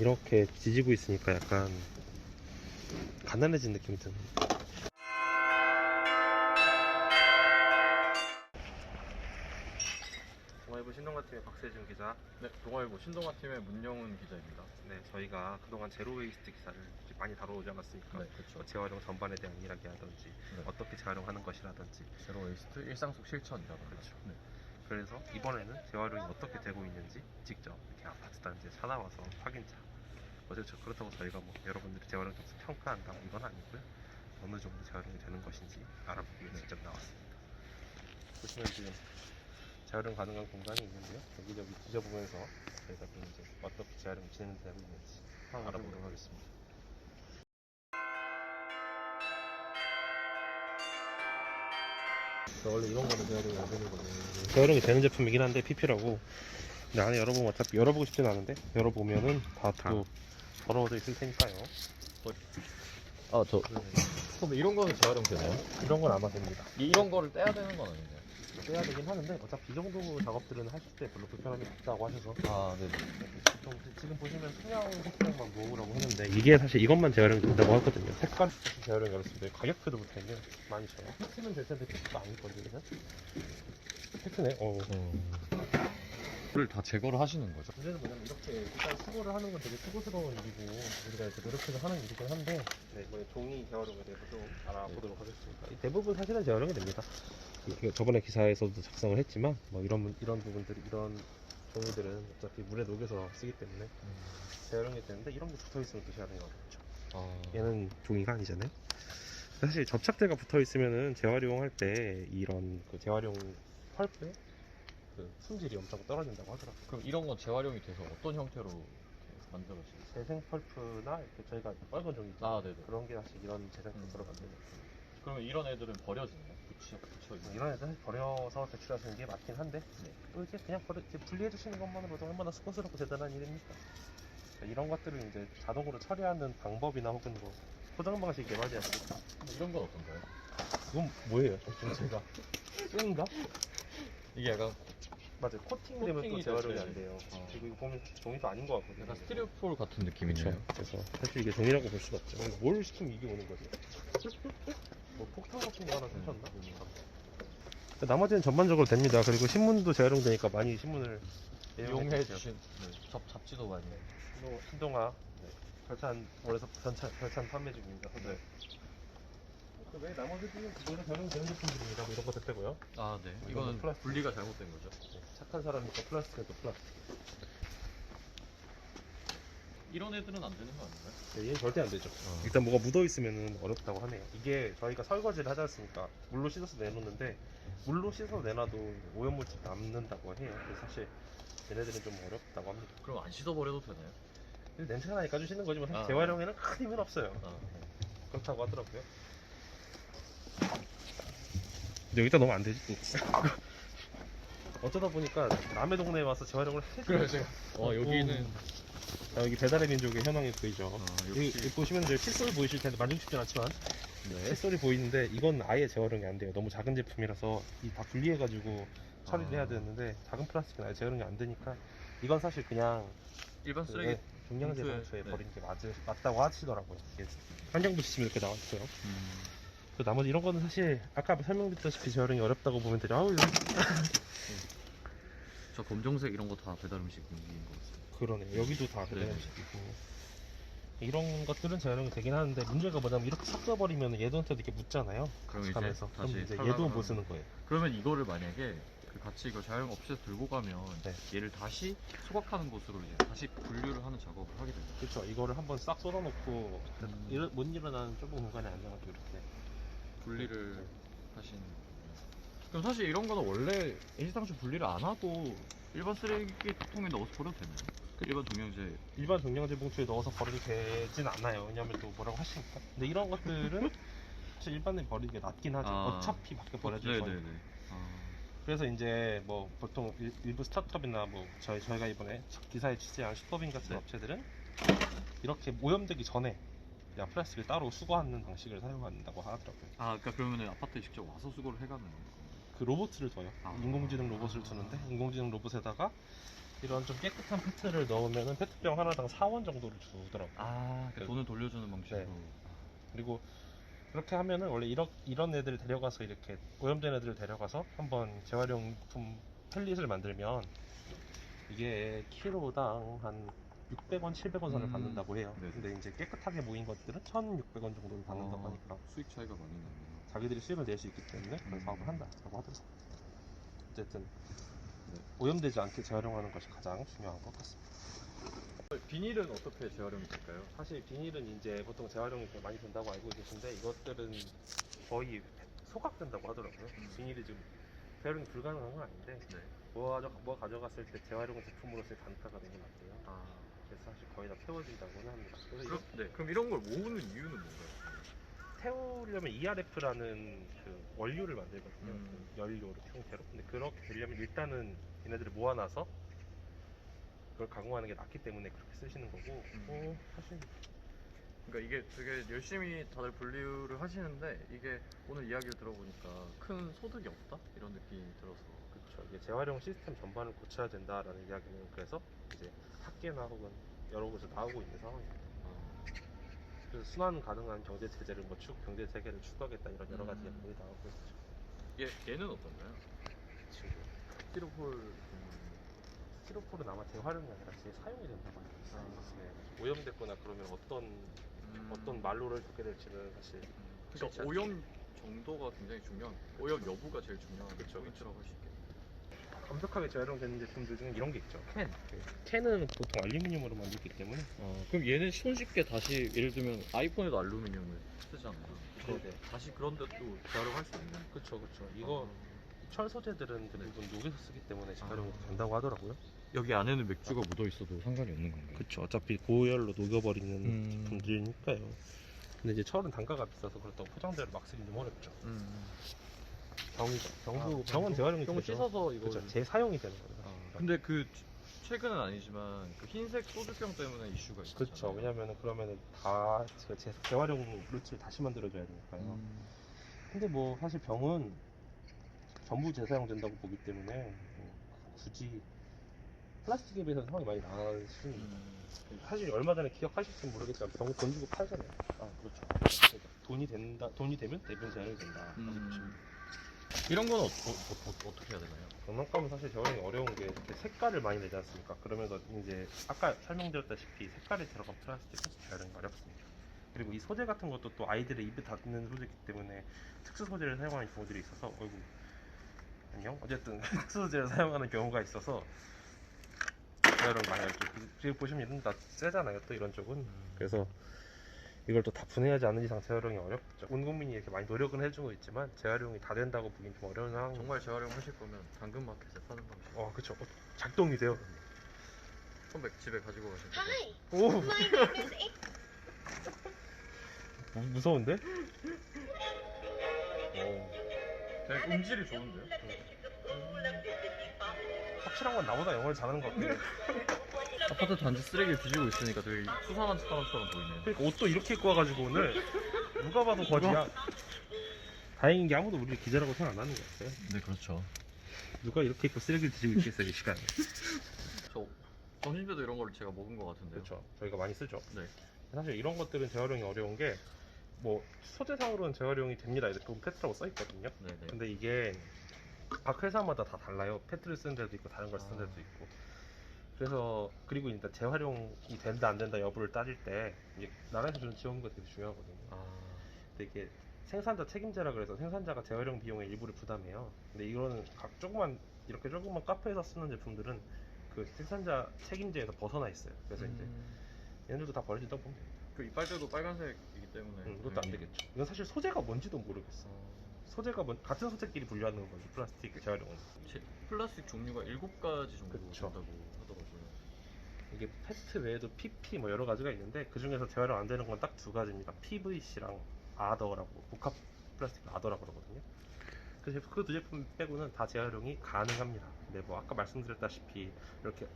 이렇게 지지고 있으니까 약간 가난해진 느낌이 드는. 동아일보 신동아팀의 박세준 기자. 네, 동아일보 신동아팀의 문영훈 기자입니다. 네, 저희가 그동안 제로웨이스트 기사를 많이 다뤄오지 않았습니까? 네, 그렇죠. 재활용 전반에 대한 이야기라든지 네. 어떻게 재활용하는 것이라든지. 제로웨이스트 일상 속 실천이라고 그렇죠. 네. 그래서 이번에는 재활용이 어떻게 되고 있는지 직접 이렇게 아파트 단지에 찾아와서 확인차. 그렇죠. 그렇다고 저희가 뭐 여러분들이 재활용 점수 평가한다 이건 아니고요. 어느 정도 재활용이 되는 것인지 알아보기 위해 직접 나왔습니다. 보시면 지금 재활용 가능한 공간이 있는데요. 여기저기 뒤져보면서 저희가 좀 이제 어떻게 재활용이 진행되고 있는지 알아보도록 하겠습니다. 원래 이런 거는 재활용이 안 되는 거죠. 재활용이 되는 제품이긴 한데 PP라고. 근데 안에 열어보면 어차피 열어보고 싶진 않은데 열어보면은 다 더러워져 있을 테니까요. 그럼 이런 거는 재활용 되나요? 이런 건 아마 됩니다. 이런 거를 떼야 되는 건 아닌가요? 빼야 되긴 하는데 어차피 이 정도 작업들은 하실 때 별로 불편함이 없다고 하셔서 아, 네. 보통 지금 보시면 투명 색상만 모으라고 하는데 이게 사실 이것만 재활용이 된다고 하거든요. 색깔 재활용이 어렵습니다. 가격표도 붙어있네요. 많이 줘요. 팩트는 될 텐데 팩트가 아니거든요. 팩트네. 를 다 제거를 하시는 거죠? 문제는 뭐냐면 이렇게 일단 수거를 하는 건 되게 수고스러운 일이고 우리가 이렇게 노력해서 하는 일이긴 한데 이번에 종이 재활용에 대해서 좀 알아보도록 하겠습니다. 대부분 사실은 재활용이 됩니다. 저번에 기사에서도 작성을 했지만 뭐 이런 부분들이 이런 종이들은 어차피 물에 녹여서 쓰기 때문에 재활용이 되는데 이런 게 붙어 있으면 또 재활용이 어렵죠. 얘는 종이가 아니잖아요. 사실 접착제가 붙어 있으면은 재활용할 때 이런 그 재활용 펄프에 그 품질이 엄청 떨어진다고 하더라고요. 그럼 이런 건 재활용이 돼서 어떤 형태로 만들어지나요? 재생 펄프나 이렇게 저희가 빨간 종이 있죠. 아, 네네. 그런 게 사실 이런 재생 펄프로 만드는 그러면 이런 애들은 버려지나요? 붙여 이런 애들 사실 버려서 배출하시는 게 맞긴 한데 또 이제 그냥 이제 분리해 주시는 것만으로도 얼마나 수고스럽고 대단한 일입니까? 이런 것들을 이제 자동으로 처리하는 방법이나 혹은 뭐 포장 방식 개발이 않습니까? 이런 건 어떤가요? 그건 뭐예요? 제가 끈가? 이게 약간 맞아요. 코팅되면 또 코팅이 재활용이 됐어요. 안 돼요. 그리고 이거 보면 종이도 아닌 것 같거든요. 약간 스티로폴 같은 느낌이네요. 그래서 사실 이게 종이라고 볼 수가 없죠. 뭘 시키면 이게 오는 거죠? 뭐 폭탄 같은 거 하나 쓰셨나? 나머지는 전반적으로 됩니다. 그리고 신문도 재활용되니까 많이 신문을 이용해 주신 잡지도 많이 신동아 별찬 별찬 판매 중입니다. 네. 왜 나머지는 그거는 재활용되는 제품들입니다. 뭐 이런 거 됐고요. 아, 네. 이거는 이거는 플라스틱. 분리가 잘못된 거죠. 착한 사람이니까 플라스틱에도 플라스틱. 이런 애들은 안 되는 거 아닌가요? 네, 얘는 절대 안 되죠. 일단 뭐가 묻어 있으면 어렵다고 하네요. 이게 저희가 설거지를 하지 않습니까? 물로 씻어서 내놓는데 물로 씻어서 내놔도 오염물질 남는다고 해요. 그래서 사실 얘네들은 좀 어렵다고 합니다. 그럼 안 씻어버려도 되나요? 근데 냄새가 나니까 주시는 거지만 사실 아. 재활용에는 큰 힘은 없어요. 아, 그렇다고 하더라고요. 근데 여기다 넣으면 안 되지. 어쩌다 보니까 남의 동네에 와서 재활용을 해줘요. 여기는 여기 배달의 민족의 현황이 보이죠. 역시 여기 보시면 이제 칫솔 보이실 텐데 만지고 싶진 않지만 네. 칫솔이 보이는데 이건 아예 재활용이 안 돼요. 너무 작은 제품이라서 이 다 분리해가지고 처리를 해야 되는데 작은 플라스틱은 아예 재활용이 안 되니까 이건 사실 그냥 일반 쓰레기 종량제 봉투에, 봉투에 네. 버리는 게 맞다고 하시더라고요. 이게 환경부 지침에 이렇게 나와 있어요. 그 나머지 이런 거는 사실 아까 설명드렸다시피 재활용이 어렵다고 보면 되죠. 아우 이거 저 검정색 이런 거 다 배달 음식 용기인 거 같아요. 그러네. 여기도 다 배달 네. 음식이고 이런 것들은 재활용이 되긴 하는데 문제가 뭐냐면 이렇게 섞여버리면 얘들한테도 이렇게 묻잖아요. 그럼 이제 하면서 그럼 다시 이제 탈락을 얘도 못 하는 쓰는 거예요. 그러면 이거를 만약에 같이 이거 재활용 업체에서 들고 가면 네. 얘를 다시 소각하는 곳으로 이제 다시 분류를 하는 작업을 하게 됩니다. 그렇죠. 이거를 한번 싹 쏟아놓고 못 일어나는 좁은 공간에 앉아가지고 이렇게 분리를 하신. 그럼 사실 이런 거는 원래 일상적 분리를 안 하고 일반 쓰레기통에 넣어서 버려도 되나요? 일반 종량제. 일반 종량제 봉투에 넣어서 버려도 되진 않아요. 왜냐면 또 뭐라고 하시니까. 근데 이런 것들은 사실 일반에 버리는 게 낫긴 하죠. 어차피 밖에 버려질 거니까. 네네네. 그래서 이제 뭐 보통 일부 스타트업이나 뭐 저희가 이번에 기사에 취재한 슈퍼빈 같은 네. 업체들은 이렇게 오염되기 전에 플라스틱을 따로 수거하는 방식을 사용한다고 하더라고요. 그러니까 그러면은 아파트에 직접 와서 수거를 해가는 건가요? 그 로봇을 둬요. 아. 인공지능 로봇을 두는데 인공지능 로봇에다가 이런 좀 깨끗한 페트를 넣으면은 페트병 하나당 4원 정도를 주더라고요. 아, 그 네. 돈을 돌려주는 방식으로. 네. 그리고 그렇게 하면은 원래 이런 애들을 데려가서 이렇게 오염된 애들을 데려가서 한번 재활용품 펠릿을 만들면 이게 키로당 한 600원, 700원 선을 받는다고 해요. 네네. 근데 이제 깨끗하게 모인 것들은 1,600원 정도를 받는다고 아, 하니까 수익 차이가 많이 나네요. 자기들이 수익을 낼 수 있기 때문에 그런 사업을 한다라고 하더라고요. 어쨌든 네. 오염되지 않게 재활용하는 것이 가장 중요한 것 같습니다. 비닐은 어떻게 재활용이 될까요? 사실 비닐은 이제 보통 재활용이 좀 많이 된다고 알고 계신데 이것들은 거의 소각된다고 하더라고요. 비닐이 좀 재활용이 불가능한 건 아닌데 네. 뭐 가져갔을 때 재활용 제품으로서의 단가가 너무 낮대요. 아, 그래서 사실 거의 다 태워진다고는 합니다. 그래서 그럼, 네. 그럼 이런 걸 모으는 이유는 뭔가요? 태우려면 ERF라는 그 원료를 만들거든요. 음. 그 연료를 형태로. 근데 그렇게 되려면 일단은 얘네들을 모아놔서 그걸 가공하는 게 낫기 때문에 그렇게 쓰시는 거고. 사실 그러니까 이게 되게 열심히 다들 분류를 하시는데 이게 오늘 이야기를 들어보니까 큰 소득이 없다? 이런 느낌이 들어서. 그렇죠. 이게 재활용 시스템 전반을 고쳐야 된다라는 이야기는 그래서 이제 학계나 혹은 여러 곳에서 나오고 있는 상황입니다. 그래서 순환 가능한 경제 체제를 경제 체계를 추구하겠다 이런 여러 가지 이야기들이 나오고 있죠. 얘는 어떤가요? 지금 스티로폴. 스티로폴은 아마 재활용이 아니라 재사용이 된다고 알고 있어요. 네. 오염됐거나 그러면 어떤 말로를 겪게 될지는 사실 그러니까 오염 정도가 굉장히 중요한, 오염 여부가 제일 중요한 그쵸, 포인트라고 할 수 있겠네요. 완벽하게 재활용되는 제품들 중에 이런 게 있죠. 캔은 보통 알루미늄으로 만들기 때문에 그럼 얘는 손쉽게 다시, 예를 들면 아이폰에도 알루미늄을 쓰잖아요. 네네. 다시 그런 데도 재활용할 수 있는. 그쵸. 이거 철 소재들은 대부분 녹여서 쓰기 때문에 재활용이 아. 된다고 하더라고요. 여기 안에는 맥주가 묻어 있어도 상관이 없는 건가요? 그쵸. 어차피 고열로 녹여버리는 음. 제품들이니까요. 근데 이제 철은 단가가 비싸서 그렇다고 포장재를 막 쓰기 좀 어렵죠. 병은 재활용이 병 되죠. 씻어서 이거. 그쵸. 재사용이 되는 거예요. 근데 그 최근은 아니지만 그 흰색 소주병 때문에 이슈가 있었잖아요. 그렇죠. 왜냐면은 그러면은 다 재활용 루트를 다시 만들어줘야 되니까요. 근데 뭐 사실 병은 전부 재사용된다고 보기 때문에 굳이 플라스틱에 비해서 상황이 많이 나을 수는 있어요. 사실 얼마 전에 기억하실지 모르겠지만 병 돈 주고 팔잖아요. 그러니까 돈이 되면 대부분 재활용이 된다. 이런 건 어떻게 해야 되나요? 장난감은 사실 재활용이 어려운 게 이렇게 색깔을 많이 내지 않습니까? 그러면서 이제 아까 설명드렸다시피 색깔이 들어간 플라스틱은 재활용이 어렵습니다. 그리고 이 소재 같은 것도 또 아이들의 입에 닿는 소재이기 때문에 특수 소재를 사용하는 경우들이 있어서 안녕? 어쨌든 특수 소재를 사용하는 경우가 있어서 재활용이 많이 어렵죠. 지금 보시면 이런 다 세잖아요. 또 이런 쪽은. 그래서 이걸 또 다 분해하지 않는 이상 재활용이 어렵죠. 온 국민이 이렇게 많이 노력은 해주고 있지만 재활용이 다 된다고 보긴 좀 어려운 상황. 정말 재활용하실 거면 당근마켓에 파는 방식. 그쵸. 작동이 돼요. 선배 집에 가지고 가실 거예요. Hi, 오, my name is 무서운데? 되게 음질이 좋은데요? 확실한 건 나보다 영어를 잘하는 것 같아. 아파트 단지 쓰레기를 뒤지고 있으니까 되게 수상한 사람처럼 보이네요. 그러니까 옷도 이렇게 입고 와가지고 오늘 누가 봐도 거지야. 다행인 게 아무도 우리를 기자라고 생각 안 하는 것 같아요. 네, 그렇죠. 누가 이렇게 입고 쓰레기를 뒤지고 있겠어요, 이 시간에. 저 점심 때도 이런 걸 제가 먹은 것 같은데요. 그렇죠. 저희가 많이 쓰죠. 네. 사실 이런 것들은 재활용이 어려운 게 뭐 소재상으로는 재활용이 됩니다. 이렇게 페트라고 써 있거든요. 네네. 근데 이게 각 회사마다 다 달라요. 페트를 쓰는 데도 있고 다른 걸 쓰는 데도 있고. 그래서 그리고 일단 재활용이 된다 안 된다 여부를 따질 때 이게 나라에서 주는 지원금가 되게 중요하거든요. 근데 이게 생산자 책임제라 그래서 생산자가 재활용 비용의 일부를 부담해요. 근데 이거는 이렇게 조그만 카페에서 쓰는 제품들은 그 생산자 책임제에서 벗어나 있어요. 그래서 이제 얘네들도 다 버려진다고 보면 돼요. 그 이빨대도 빨간색이기 때문에. 이것도 안 되겠죠. 이건 사실 소재가 뭔지도 모르겠어. 같은 소재끼리 분류하는 건지 플라스틱 재활용은. 플라스틱 종류가 7가지 정도 그쵸. 된다고 하더라고요. 이게 페트 외에도 PP 뭐 여러 가지가 있는데 그 중에서 재활용 안 되는 건 딱 2가지입니다. PVC랑 아더라고 복합 플라스틱 아더라고 그러거든요. 그 두 제품 빼고는 다 재활용이 가능합니다. 근데 뭐 아까 말씀드렸다시피 이렇게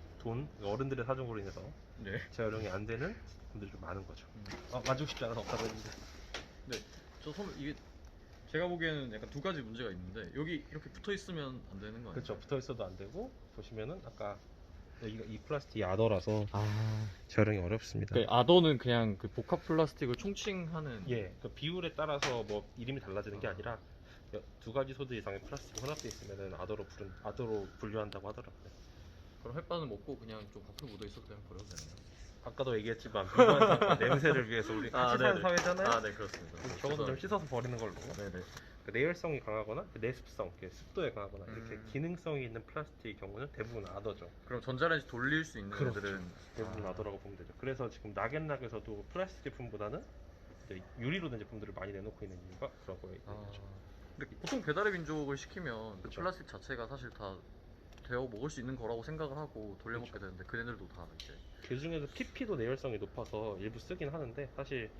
어른들의 사정으로 인해서 네. 재활용이 안 되는 분들이 좀 많은 거죠. 가지고 싶지 않아서 없다고 했는데. 네. 이게 제가 보기에는 약간 2가지 문제가 있는데 여기 이렇게 붙어 있으면 안 되는 거 아니에요? 그렇죠. 붙어 있어도 안 되고 보시면은 아까 여기가 이 플라스틱이 아더라서 아, 재활용이 어렵습니다. 그 아더는 그냥 그 복합 플라스틱을 총칭하는. 예, 그 비율에 따라서 뭐 이름이 달라지는 게 아니라 두 가지 소재 이상의 플라스틱이 혼합되어 있으면은 아더로 분류한다고 하더라고요. 그럼 햇반을 먹고 그냥 좀 밥풀 묻어 있어도 그냥 버려도 되나요? 아까도 얘기했지만 미관상과 냄새를 위해서 우리 같이 사는 네네. 사회잖아요. 아, 네, 그렇습니다. 적어도 좀 씻어서 버리는 걸로. 네네. 그 내열성이 강하거나 그 내습성, 그 습도에 강하거나 이렇게 음. 기능성이 있는 플라스틱의 경우는 대부분 아더죠. 그럼 전자레인지 돌릴 수 있는 그렇죠. 애들은 대부분 아더라고 보면 되죠. 그래서 지금 락앤락에서도 플라스틱 제품보다는 이제 유리로 된 제품들을 많이 내놓고 있는 이유가 그런 거에 있는 거죠. 근데 보통 배달의 민족을 시키면 그 그쵸. 플라스틱 자체가 사실 다 데워 먹을 수 있는 거라고 생각을 하고 돌려먹게 그쵸. 되는데 걔네들도 다 이제 그 중에서 PP도 내열성이 높아서 일부 쓰긴 하는데 사실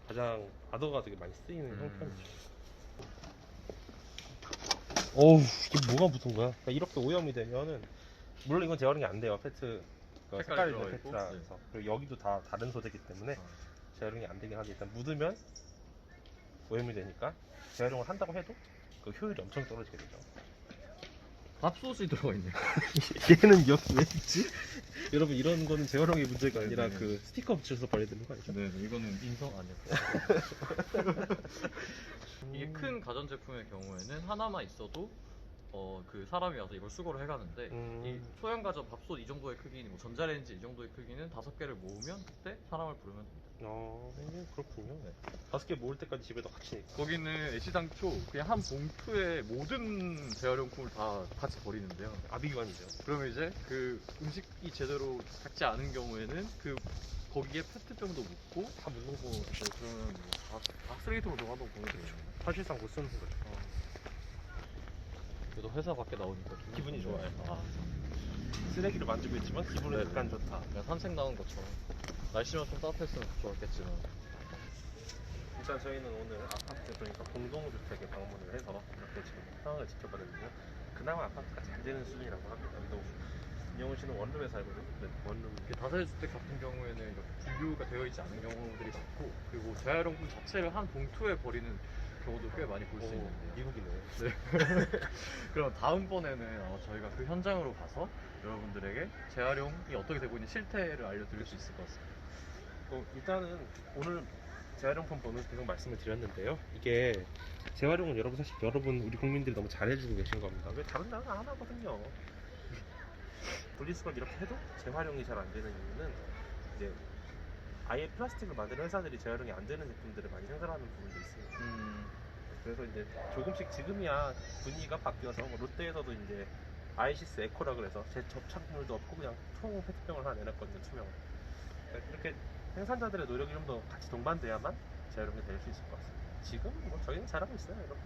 가장 아더가 되게 많이 쓰이는 형편이죠. 어우, 이게 뭐가 붙은 거야? 그러니까 이렇게 오염이 되면은 물론 이건 재활용이 안 돼요. 페트 그 색깔이 있는 들어가 있고, 페트라서 그리고 여기도 다 다른 소재이기 때문에 재활용이 안 되긴 하지. 일단 묻으면 오염이 되니까 재활용을 한다고 해도 그 효율이 엄청 떨어지게 되죠. 밥솥이 들어가 있네요. 얘는 여기 왜 있지? 여러분 이런 거는 재활용의 문제가 아니라 네. 그 스티커 붙여서 버려야 되는 거 아니죠? 네, 이거는 인성 아니에요. 이게 큰 가전제품의 경우에는 하나만 있어도 그 사람이 와서 이걸 수거를 해가는데 이 소형 가전 밥솥 이 정도의 크기, 뭐 전자레인지 이 정도의 크기는 5개를 모으면 그때 사람을 부르면 됩니다. 그렇군요. 네. 5개 모을 때까지 집에도 같이 거기는 애시당초 그냥 한 봉투에 모든 재활용품을 다 같이 버리는데요. 아비규환이죠. 그러면 이제 그 음식이 제대로 닦지 않은 경우에는 그 거기에 페트병도 묻고 다 묻는 거 그러면 뭐다 쓰레기통으로 들어가도 보내줘요. 사실상 못 쓰는 거죠. 그래도 회사 밖에 나오니까 좀 기분이 좋네요. 좋아요. 쓰레기를 만지고 있지만 기분은 네네. 약간 좋다. 그냥 산책 나온 것처럼. 날씨만 좀 따뜻했으면 좋았겠지만. 일단 저희는 오늘 아파트 그러니까 공동주택에 방문을 해서 이렇게 지금 상황을 지켜봤는데요. 그나마 아파트가 잘 되는 수준이라고 합니다. 또 윤영훈 씨는 원룸에 살거든요. 네, 원룸 다세대주택 같은 경우에는 이렇게 분류가 되어 있지 않은 경우들이 많고, 그리고 재활용품 자체를 한 봉투에 버리는 경우도 꽤 많이 볼 수 있는데요. 미국이네. 그럼 다음번에는 저희가 그 현장으로 가서 여러분들에게 재활용이 어떻게 되고 있는 실태를 알려드릴 수 있을 것 같습니다. 일단은 오늘 재활용품 보면서 계속 말씀을 드렸는데요. 이게 재활용은 여러분 우리 국민들이 너무 잘해주고 계신 겁니다. 왜 다른 나라는 안 하거든요. 분리수거 이렇게 해도 재활용이 잘 안 되는 이유는 이제 아예 플라스틱을 만드는 회사들이 재활용이 안 되는 제품들을 많이 생산하는 부분도 있습니다. 그래서 이제 조금씩 지금이야 분위기가 바뀌어서 뭐 롯데에서도 이제 아이시스 에코라 그래서 제 접착물도 없고 그냥 통 페트병을 하나 내놨거든요, 투명한. 그러니까 이렇게 생산자들의 노력이 좀 더 같이 동반돼야만 재활용이 될 수 있을 것 같습니다. 지금 뭐 저희는 잘하고 있어요, 여러분.